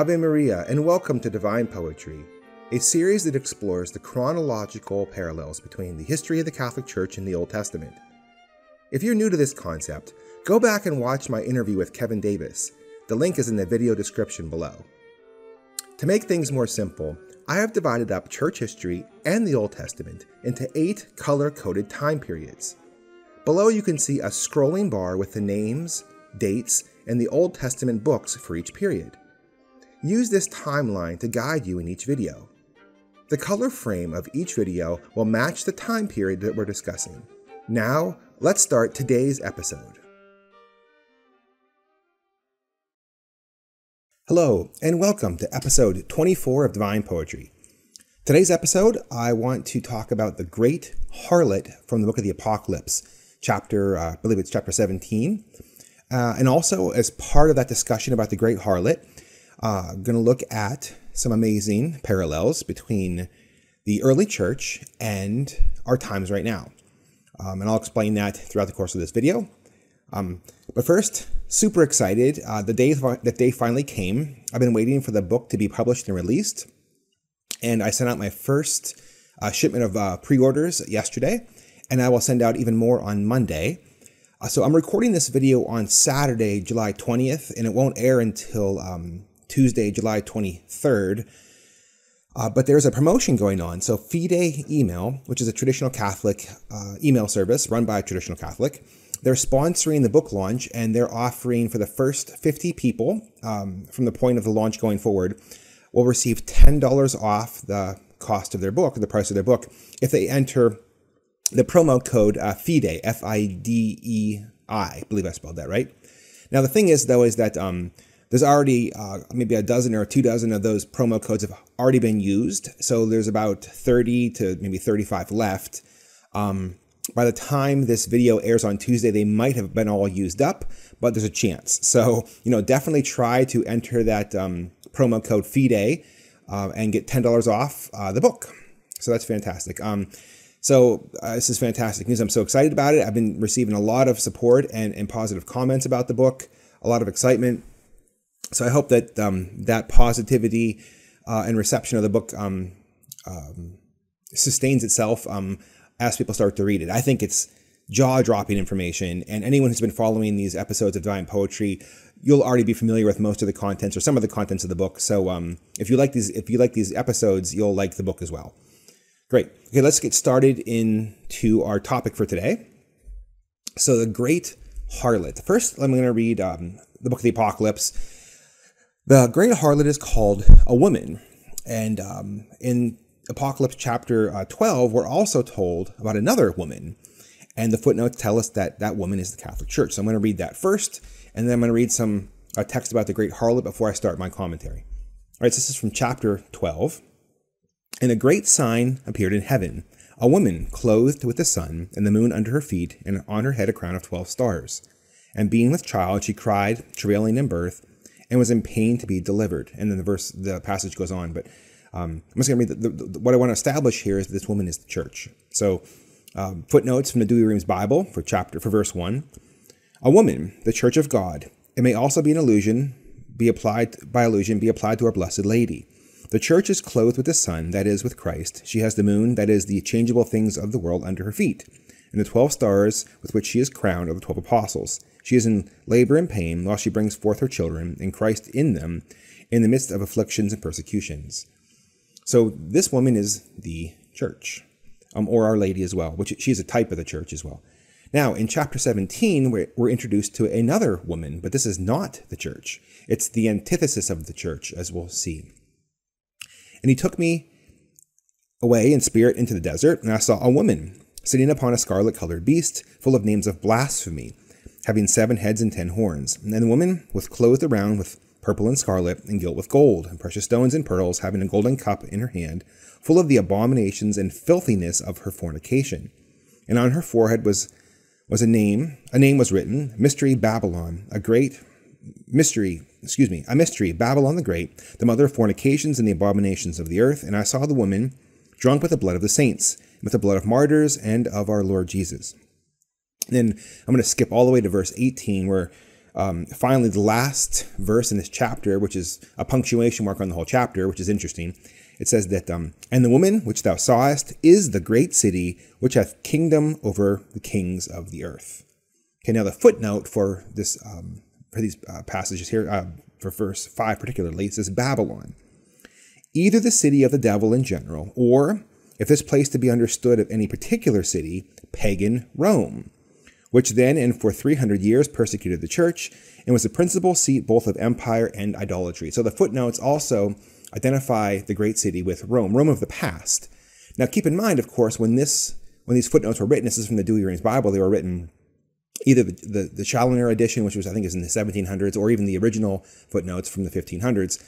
Ave Maria, and welcome to Divine Poetry, a series that explores the chronological parallels between the history of the Catholic Church and the Old Testament. If you're new to this concept, go back and watch my interview with Kevin Davis. The link is in the video description below. To make things more simple, I have divided up church history and the Old Testament into 8 color-coded time periods. Below you can see a scrolling bar with the names, dates, and the Old Testament books for each period. Use this timeline to guide you in each video. The color frame of each video will match the time period that we're discussing. Now, let's start today's episode. Hello, and welcome to episode 24 of Divine Poetry. Today's episode, I want to talk about the Great Harlot from the book of the Apocalypse, I believe it's chapter 17. And also, as part of that discussion about the Great Harlot, I'm going to look at some amazing parallels between the early church and our times right now. And I'll explain that throughout the course of this video. But first, super excited. That day finally came. I've been waiting for the book to be published and released. And I sent out my first shipment of pre-orders yesterday. And I will send out even more on Monday. So I'm recording this video on Saturday, July 20th, and it won't air until Tuesday, July 23rd. But there's a promotion going on. So Fide Email, which is a traditional Catholic email service run by a traditional Catholic, they're sponsoring the book launch, and they're offering for the first 50 people from the point of the launch going forward will receive $10 off the cost of their book, or the price of their book, if they enter the promo code FIDEI, F-I-D-E-I, I believe I spelled that right. Now, the thing is, though, is that there's already maybe a dozen or 2 dozen of those promo codes have already been used. So there's about 30 to maybe 35 left. By the time this video airs on Tuesday, they might have been all used up, but there's a chance. So, definitely try to enter that promo code FIDEI and get $10 off the book. So that's fantastic. This is fantastic news. I'm so excited about it. I've been receiving a lot of support and positive comments about the book, a lot of excitement. So I hope that that positivity and reception of the book sustains itself as people start to read it. I think it's jaw-dropping information, and anyone who's been following these episodes of Divine Poetry, you'll already be familiar with most of the contents or some of the contents of the book. So if you like these episodes, you'll like the book as well. Great. Okay, let's get started into our topic for today. So the Great Harlot. First, I'm going to read the book of the Apocalypse. The Great Harlot is called a woman. And in Apocalypse chapter 12, we're also told about another woman. And the footnotes tell us that that woman is the Catholic Church. So I'm going to read that first, and then I'm going to read some text about the Great Harlot before I start my commentary. All right, so this is from chapter 12. And a great sign appeared in heaven, a woman clothed with the sun and the moon under her feet, and on her head a crown of 12 stars. And being with child, she cried, travailing in birth, and was in pain to be delivered. And then the passage goes on, but I'm just going to read what I want to establish here is that this woman is the church. So footnotes from the Dewey Reams Bible for verse 1. A woman, the church of God. It may also be be applied to our Blessed Lady. The church is clothed with the sun, that is, with Christ. She has the moon, that is, the changeable things of the world under her feet. And the 12 stars with which she is crowned are the 12 apostles. She is in labor and pain while she brings forth her children, and Christ in them, in the midst of afflictions and persecutions. So this woman is the church, or Our Lady as well, which she's a type of the church as well. Now, in chapter 17, we're introduced to another woman, but this is not the church. It's the antithesis of the church, as we'll see. And he took me away in spirit into the desert, and I saw a woman sitting upon a scarlet-colored beast, full of names of blasphemy, having 7 heads and 10 horns. And the woman was clothed around with purple and scarlet, and gilt with gold, and precious stones and pearls, having a golden cup in her hand, full of the abominations and filthiness of her fornication. And on her forehead was a name was written, Mystery Babylon, a mystery, Babylon the Great, the mother of fornications and the abominations of the earth. And I saw the woman drunk with the blood of the saints, with the blood of martyrs and of our Lord Jesus. Then I'm going to skip all the way to verse 18, where Finally, the last verse in this chapter, which is a punctuation mark on the whole chapter, which is interesting. It says that, and the woman which thou sawest is the great city, which hath kingdom over the kings of the earth. Okay, now the footnote for this, for these passages here, for verse 5 particularly, it says Babylon, either the city of the devil in general, or, if this place to be understood of any particular city, pagan Rome, which then and for 300 years persecuted the church, and was the principal seat both of empire and idolatry. So the footnotes also identify the great city with Rome, Rome of the past. Now keep in mind, of course, when these footnotes were written, this is from the Douay-Rheims Bible, they were written either the Challoner edition, which was, I think, is in the 1700s, or even the original footnotes from the 1500s.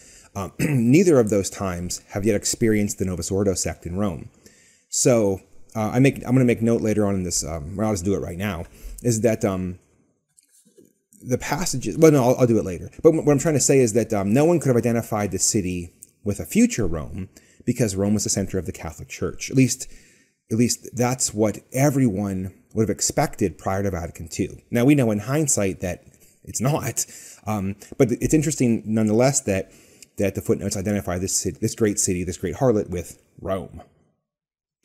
Neither of those times have yet experienced the Novus Ordo sect in Rome. So I'm going to make note later on in this, I'll just do it right now, is that the passages, well, no, I'll do it later. But what I'm trying to say is that no one could have identified the city with a future Rome, because Rome was the center of the Catholic Church. At least that's what everyone would have expected prior to Vatican II. Now, we know in hindsight that it's not, but it's interesting nonetheless that the footnotes identify this great city, this great harlot, with Rome.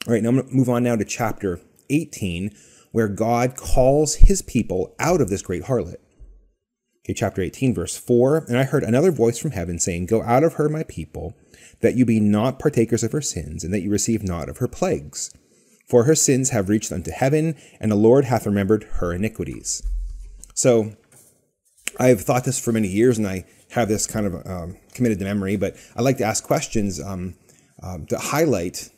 All right, now I'm going to move on now to chapter 18, where God calls his people out of this great harlot. Okay, chapter 18, verse 4, and I heard another voice from heaven saying, Go out of her, my people, that you be not partakers of her sins, and that you receive not of her plagues. For her sins have reached unto heaven, and the Lord hath remembered her iniquities. So I've thought this for many years, and I have this kind of committed to memory, but I like to ask questions to highlight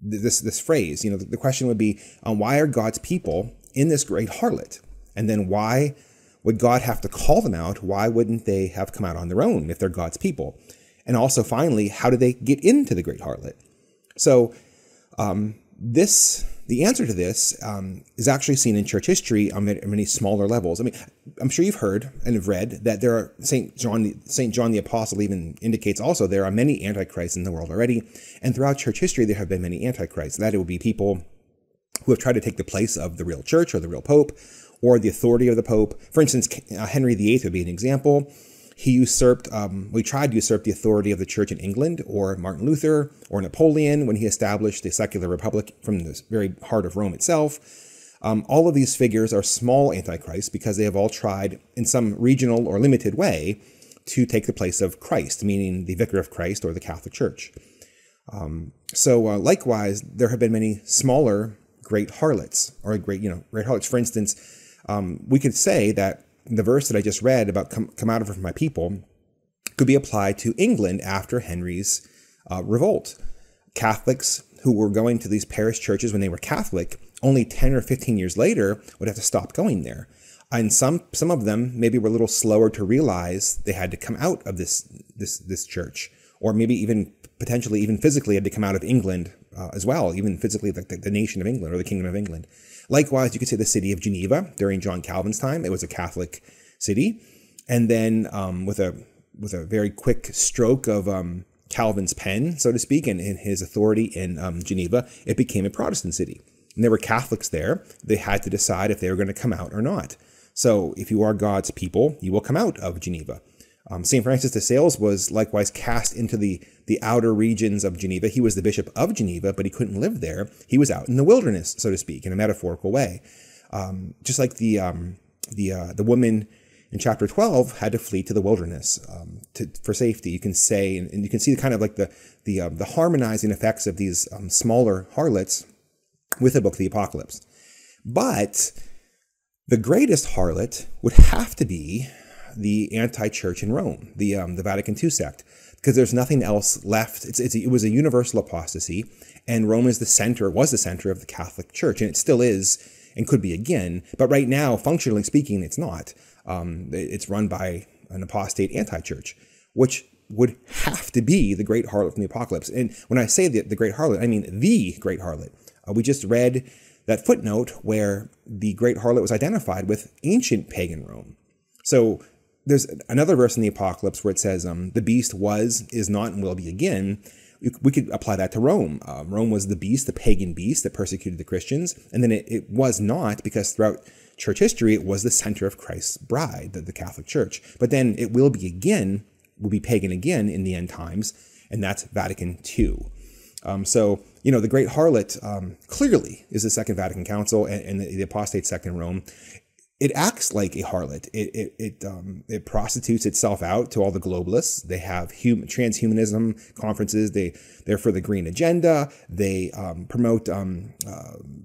this phrase. You know, the question would be, why are God's people in this great harlot? And then why would God have to call them out? Why wouldn't they have come out on their own if they're God's people? And also, finally, how do they get into the great harlot? So the answer to this is actually seen in church history on many smaller levels. I mean, I'm sure you've heard and have read that there are St. John the Apostle even indicates also there are many antichrists in the world already. And throughout church history, there have been many antichrists. That it would be people who have tried to take the place of the real church or the real pope, or the authority of the Pope. For instance, Henry VIII would be an example. He tried to usurp the authority of the church in England, or Martin Luther, or Napoleon when he established the secular republic from the very heart of Rome itself. All of these figures are small antichrists because they have all tried in some regional or limited way to take the place of Christ, meaning the vicar of Christ or the Catholic Church. Likewise, there have been many smaller great harlots, or great harlots. For instance, we could say that the verse that I just read about come out of her, my people, could be applied to England after Henry's revolt. Catholics who were going to these parish churches when they were Catholic, only 10 or 15 years later would have to stop going there. And some of them maybe were a little slower to realize they had to come out of this church, or maybe even potentially even physically had to come out of England as well, even physically, like the nation of England or the kingdom of England. Likewise, you could say the city of Geneva during John Calvin's time. It was a Catholic city. And then with a very quick stroke of Calvin's pen, so to speak, and in his authority in Geneva, it became a Protestant city. And there were Catholics there. They had to decide if they were going to come out or not. So if you are God's people, you will come out of Geneva. St. Francis de Sales was likewise cast into the outer regions of Geneva. He was the bishop of Geneva, but he couldn't live there. He was out in the wilderness, so to speak, in a metaphorical way. Just like the woman in chapter 12 had to flee to the wilderness for safety. You can say, and you can see kind of like the harmonizing effects of these smaller harlots with the book of the Apocalypse. But the greatest harlot would have to be the anti-church in Rome, the Vatican II sect, because there's nothing else left. It was a universal apostasy, and Rome was the center of the Catholic Church, and it still is, and could be again. But right now, functionally speaking, it's not. It's run by an apostate anti-church, which would have to be the great harlot from the Apocalypse. And when I say the great harlot, I mean the great harlot. We just read that footnote where the great harlot was identified with ancient pagan Rome. So there's another verse in the Apocalypse where it says, the beast was, is not, and will be again, we could apply that to Rome. Rome was the beast, the pagan beast that persecuted the Christians. And then it was not, because throughout church history, it was the center of Christ's bride, the Catholic Church. But then it will be pagan again in the end times, and that's Vatican II. So, the Great Harlot clearly is the Second Vatican Council and the Apostate Second Rome. It acts like a harlot. It prostitutes itself out to all the globalists. They have transhumanism conferences. They're for the green agenda. They promote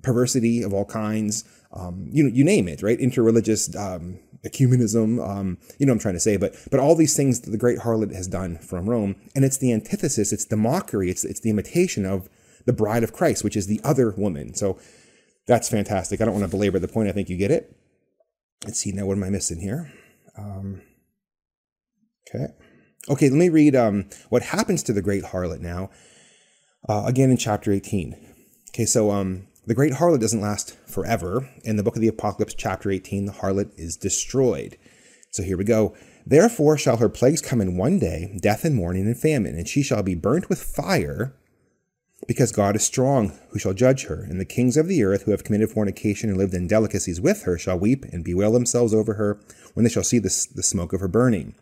perversity of all kinds. You name it, right? Interreligious ecumenism. You know what I'm trying to say. But all these things that the Great Harlot has done from Rome, and it's the antithesis. It's the mockery. It's the imitation of the Bride of Christ, which is the other woman. So that's fantastic. I don't want to belabor the point. I think you get it. Let's see now, what am I missing here? Okay, let me read what happens to the Great Harlot now, again in chapter 18. Okay, so the Great Harlot doesn't last forever. In the book of the Apocalypse, chapter 18, the harlot is destroyed. So here we go. Therefore shall her plagues come in one day, death and mourning and famine, and she shall be burnt with fire, because God is strong, who shall judge her. And the kings of the earth, who have committed fornication and lived in delicacies with her, shall weep and bewail themselves over her, when they shall see the smoke of her burning,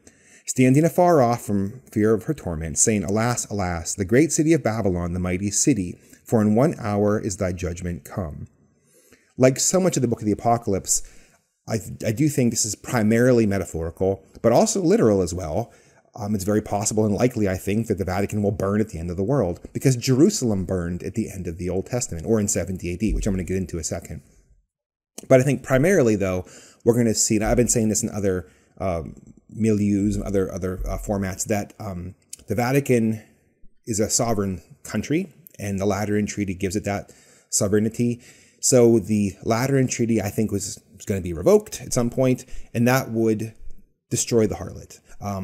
standing afar off from fear of her torment, saying, Alas, alas, the great city of Babylon, the mighty city, for in 1 hour is thy judgment come. Like so much of the book of the Apocalypse, I do think this is primarily metaphorical, but also literal as well. It's very possible and likely, I think, that the Vatican will burn at the end of the world, because Jerusalem burned at the end of the Old Testament, or in 70 AD, which I'm going to get into in a second. But I think primarily, though, we're going to see, and I've been saying this in other milieus, other formats, that the Vatican is a sovereign country, and the Lateran Treaty gives it that sovereignty. So the Lateran Treaty, I think, was going to be revoked at some point, and that would destroy the harlot.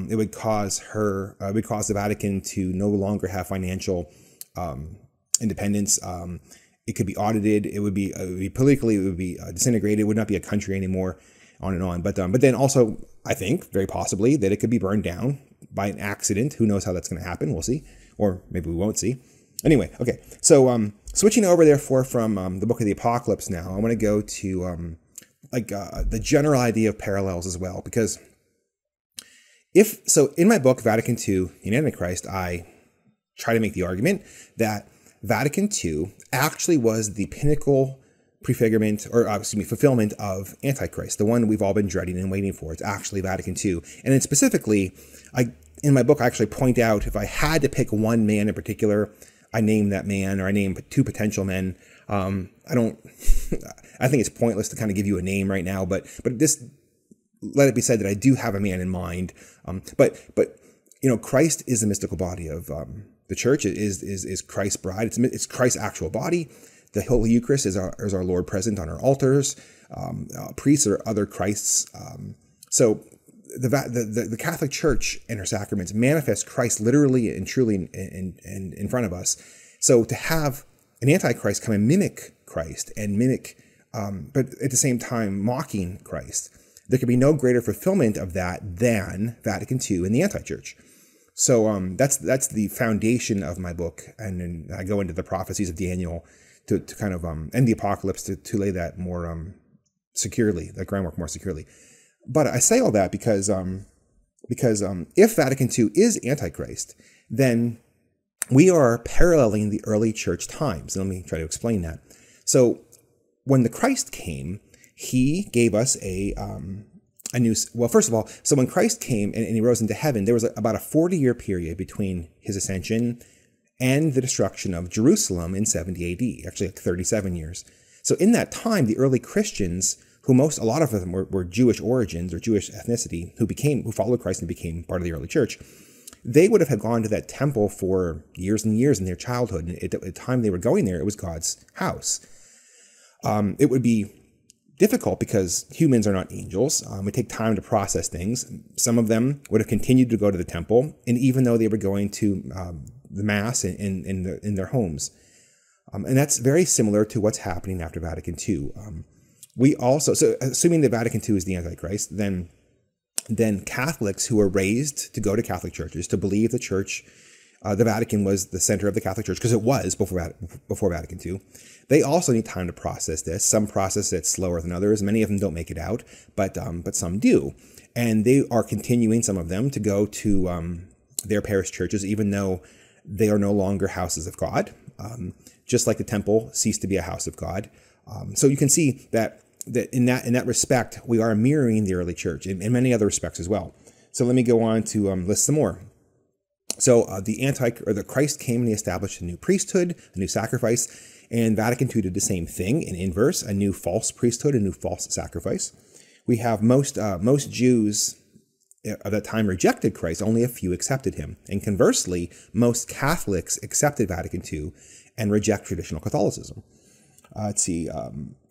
It would cause the Vatican to no longer have financial independence. It could be audited. It would be politically, it would be disintegrated. It would not be a country anymore, on and on. But then also, I think, very possibly, that it could be burned down by an accident. Who knows how that's going to happen? We'll see. Or maybe we won't see. Anyway, okay. So switching over, therefore, from the book of the Apocalypse now, I want to go to the general idea of parallels as well, because in my book, Vatican II in Antichrist, I try to make the argument that Vatican II actually was the pinnacle fulfillment of Antichrist, the one we've all been dreading and waiting for. It's actually Vatican II. And then specifically, in my book, I actually point out, if I had to pick one man in particular, I name that man, or I name 2 potential men. I think it's pointless to kind of give you a name right now, but this, let it be said that I do have a man in mind. But Christ is the mystical body of the church. It is Christ's bride. It's Christ's actual body. The Holy Eucharist is our Lord present on our altars. Priests are other Christs. So the Catholic Church and her sacraments manifest Christ literally and truly in front of us. So to have an Antichrist come and mimic Christ and but at the same time mocking Christ, there could be no greater fulfillment of that than Vatican II and the anti-church. So that's the foundation of my book, and then I go into the prophecies of Daniel to kind of and the Apocalypse to lay that more securely, the groundwork more securely. But I say all that because if Vatican II is Antichrist, then we are paralleling the early church times. And let me try to explain that. So when the Christ came, he gave us a new, well, first of all, so when Christ came and he rose into heaven, there was about a 40-year period between his ascension and the destruction of Jerusalem in 70 AD, actually like 37 years. So in that time, the early Christians, a lot of them were Jewish origins or Jewish ethnicity, who followed Christ and became part of the early church, they would have gone to that temple for years and years in their childhood. And at the time they were going there, it was God's house. It would be difficult because humans are not angels. It would take time to process things. Some of them would have continued to go to the temple, and even though they were going to the Mass in their homes. And that's very similar to what's happening after Vatican II. So assuming that Vatican II is the Antichrist, then Catholics who are raised to go to Catholic churches, to believe the church The Vatican was the center of the Catholic Church, because it was before Vatican II. They also need time to process this. Some process it slower than others. Many of them don't make it out, but some do. And they are continuing, some of them, to go to their parish churches, even though they are no longer houses of God, just like the temple ceased to be a house of God. So you can see that in that respect, we are mirroring the early church in many other respects as well. So let me go on to list some more. So the Christ came and he established a new priesthood, a new sacrifice, and Vatican II did the same thing in inverse, a new false priesthood, a new false sacrifice. We have most Jews of that time rejected Christ, only a few accepted him. And conversely, most Catholics accepted Vatican II and reject traditional Catholicism. Let's see,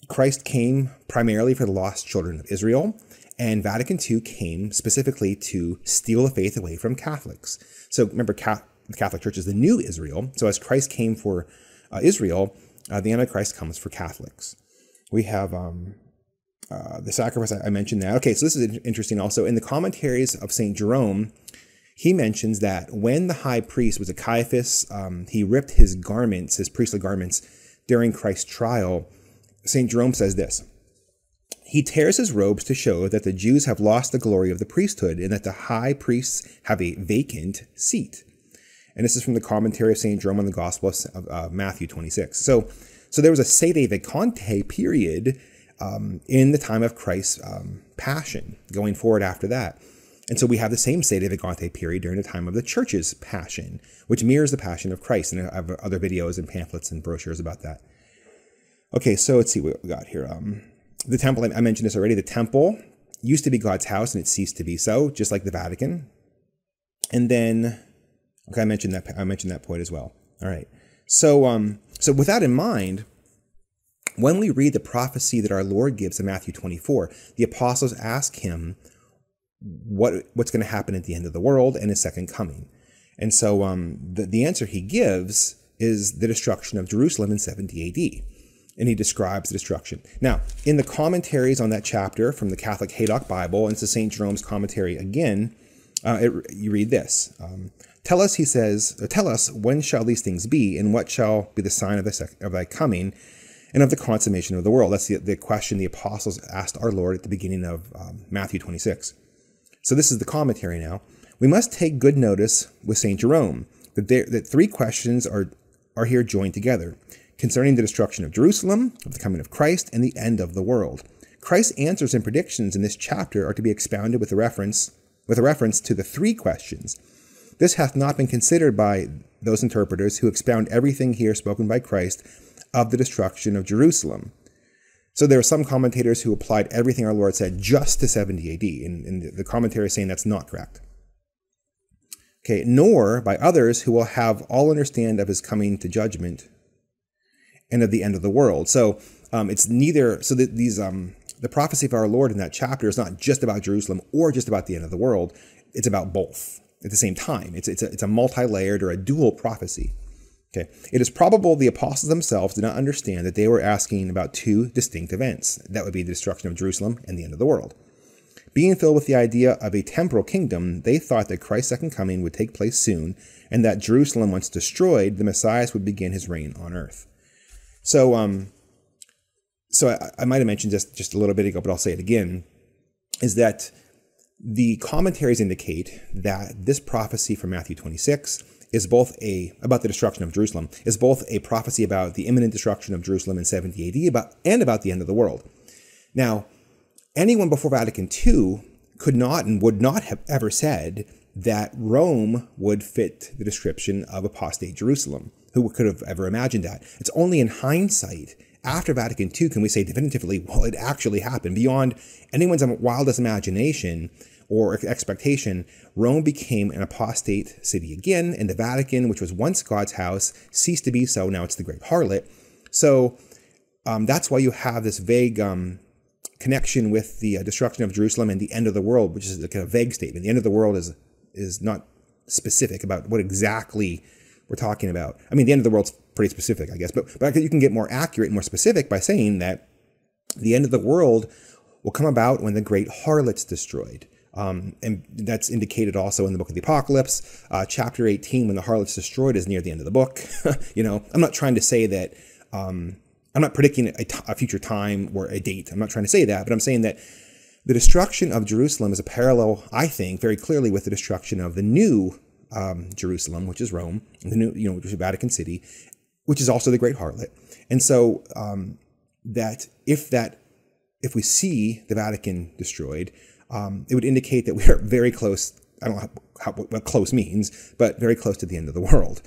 Christ came primarily for the lost children of Israel, and Vatican II came specifically to steal the faith away from Catholics. So remember, the Catholic Church is the new Israel. So as Christ came for Israel, the Antichrist comes for Catholics. We have the sacrifice, I mentioned that. Okay, so this is interesting also. In the commentaries of St. Jerome, he mentions that when the high priest was a Caiaphas, he ripped his garments, his priestly garments, during Christ's trial. St. Jerome says this: he tears his robes to show that the Jews have lost the glory of the priesthood and that the high priests have a vacant seat. And this is from the commentary of St. Jerome on the Gospel of Matthew 26. So there was a sede vacante period in the time of Christ's passion, going forward after that. And so we have the same sede vacante period during the time of the church's passion, which mirrors the passion of Christ. And I have other videos and pamphlets and brochures about that. Okay, so let's see what we got here. The temple, I mentioned this already. The temple used to be God's house and it ceased to be so, just like the Vatican. And then, okay, I mentioned that point as well. All right. So with that in mind, when we read the prophecy that our Lord gives in Matthew 24, the apostles ask him what's going to happen at the end of the world and his second coming. And so the answer he gives is the destruction of Jerusalem in 70 AD. And he describes the destruction. Now, in the commentaries on that chapter from the Catholic Haydock Bible, and it's St. Jerome's commentary again, you read this. Tell us, he says, tell us, when shall these things be, and what shall be the sign of thy coming, and of the consummation of the world? That's the question the apostles asked our Lord at the beginning of Matthew 26. So this is the commentary now. We must take good notice with St. Jerome that three questions are here joined together, concerning the destruction of Jerusalem, of the coming of Christ, and the end of the world. Christ's answers and predictions in this chapter are to be expounded with a reference to the three questions. This hath not been considered by those interpreters who expound everything here spoken by Christ of the destruction of Jerusalem. So there are some commentators who applied everything our Lord said just to 70 AD, and the commentary is saying that's not correct. Okay, nor by others who will have all understand of his coming to judgment and of the end of the world. So it's neither. So that the prophecy of our Lord in that chapter is not just about Jerusalem or just about the end of the world. It's about both at the same time. It's a multi-layered or a dual prophecy. Okay, it is probable the apostles themselves did not understand that they were asking about two distinct events. That would be the destruction of Jerusalem and the end of the world. Being filled with the idea of a temporal kingdom, they thought that Christ's second coming would take place soon, and that Jerusalem, once destroyed, the Messiah would begin his reign on earth. So I might have mentioned this just a little bit ago, but I'll say it again, is that the commentaries indicate that this prophecy from Matthew 26 is both about the destruction of Jerusalem, is both a prophecy about the imminent destruction of Jerusalem in 70 AD and about the end of the world. Now, anyone before Vatican II could not and would not have ever said that Rome would fit the description of apostate Jerusalem. Who could have ever imagined that? It's only in hindsight, after Vatican II, can we say definitively, well, it actually happened. Beyond anyone's wildest imagination or expectation, Rome became an apostate city again, and the Vatican, which was once God's house, ceased to be so. Now it's the Great Harlot. So that's why you have this vague connection with the destruction of Jerusalem and the end of the world, which is a kind of vague statement. The end of the world is not specific about what exactly we're talking about. I mean, the end of the world's pretty specific, I guess, but you can get more accurate and more specific by saying that the end of the world will come about when the Great Harlot's destroyed. And that's indicated also in the book of the Apocalypse. Chapter 18, when the harlot's destroyed, is near the end of the book. I'm not trying to say that, I'm not predicting a future time or a date. I'm not trying to say that, but I'm saying that the destruction of Jerusalem is a parallel, I think, very clearly with the destruction of the new Jerusalem, which is Rome, the new, which is Vatican City, which is also the Great Harlot. And so that if we see the Vatican destroyed, it would indicate that we are very close. I don't know what close means, but very close to the end of the world.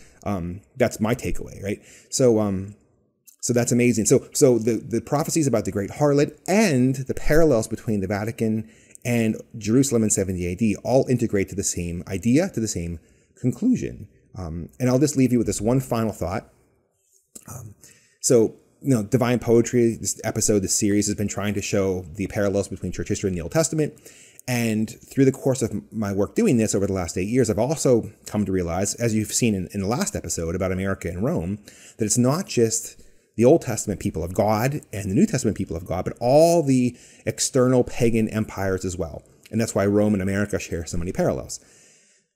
That's my takeaway, right? So that's amazing. So the prophecies about the Great Harlot and the parallels between the Vatican and Jerusalem in 70 AD all integrate to the same idea, to the same conclusion. And I'll just leave you with this one final thought. Divine Poetry, this episode, this series has been trying to show the parallels between church history and the Old Testament. And through the course of my work doing this over the last 8 years, I've also come to realize, as you've seen in the last episode about America and Rome, that it's not just the Old Testament people of God and the New Testament people of God, but all the external pagan empires as well. And that's why Rome and America share so many parallels.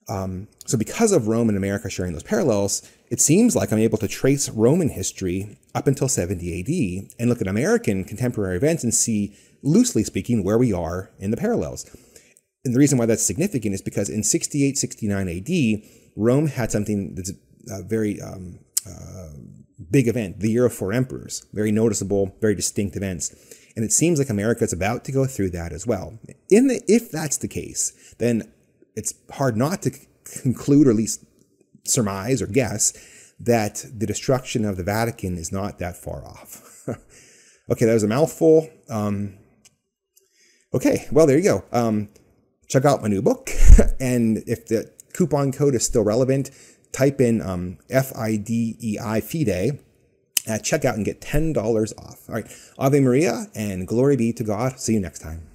So because of Rome and America sharing those parallels, it seems like I'm able to trace Roman history up until 70 AD and look at American contemporary events and see, loosely speaking, where we are in the parallels. And the reason why that's significant is because in 68, 69 AD, Rome had something that's a very big event, the Year of Four Emperors, very noticeable, very distinct events. And it seems like America is about to go through that as well. If that's the case, then it's hard not to conclude, or at least surmise or guess, that the destruction of the Vatican is not that far off. Okay, that was a mouthful. Okay, well, there you go. Check out my new book. And if the coupon code is still relevant, type in FIDEI FIDE at checkout and get $10 off. All right, Ave Maria and glory be to God. See you next time.